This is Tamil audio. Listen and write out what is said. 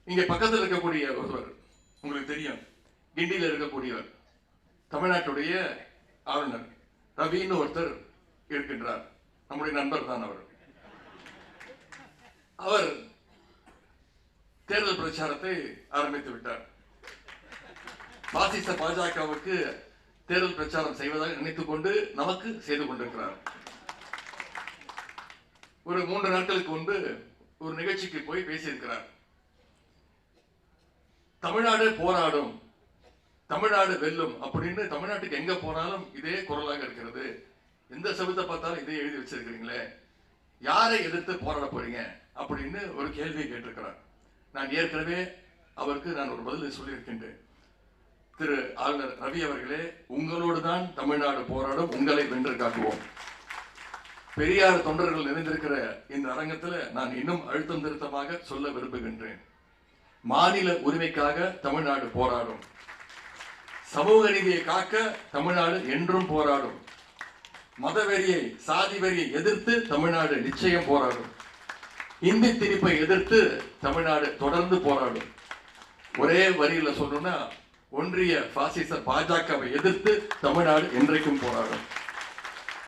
இங்க பக்கத்தில் இருக்கக்கூடிய ஒருவர் உங்களுக்கு தெரியும், கிண்டியில் இருக்கக்கூடியவர், தமிழ்நாட்டுடைய ஆளுநர் ரவின்னு ஒருத்தர் இருக்கின்றார். நம்முடைய நண்பர் தான் அவர். அவர் தேர்தல் பிரச்சாரத்தை ஆரம்பித்து விட்டார். பாசிச பாஜகவுக்கு தேர்தல் பிரச்சாரம் செய்வதாக நினைத்துக் கொண்டு நமக்கு செய்து கொண்டிருக்கிறார். ஒரு 3 நாட்களுக்கு முன்பு ஒரு நிகழ்ச்சிக்கு போய் பேசியிருக்கிறார். தமிழ்நாடு போராடும், தமிழ்நாடு வெல்லும் அப்படின்னு தமிழ்நாட்டுக்கு எங்க போனாலும் இதே குரலாக இருக்கிறது. எந்த சபத்தை பார்த்தாலும் இதே எழுதி வச்சிருக்கிறீங்களே, யாரை எதிர்த்து போராட போறீங்க அப்படின்னு ஒரு கேள்வியை கேட்டிருக்கிறார். நான் ஏற்கனவே அவருக்கு நான் ஒரு பதில் சொல்லியிருக்கின்றேன். திரு ஆளுநர் ரவி அவர்களே, உங்களோடு தான் தமிழ்நாடு போராடும், உங்களை வென்று காட்டுவோம். பெரியார் தொண்டர்கள் நிறைந்திருக்கிற இந்த அரங்கத்தில் நான் இன்னும் அழுத்தம் திருத்தமாக சொல்ல விரும்புகின்றேன். மாநில உரிமைக்காக தமிழ்நாடு போராடும், சமூக நீதியை காக்க தமிழ்நாடு என்றும் போராடும், மதவெறியை சாதி வெறியை எதிர்த்து தமிழ்நாடு நிச்சயம் போராடும், இந்தி திணிப்பை எதிர்த்து தமிழ்நாடு தொடர்ந்து போராடும். ஒரே வரியில சொல்லணும்னா, ஒன்றிய பாசிச பாஜகவை எதிர்த்து தமிழ்நாடு என்றைக்கும் போராடும்.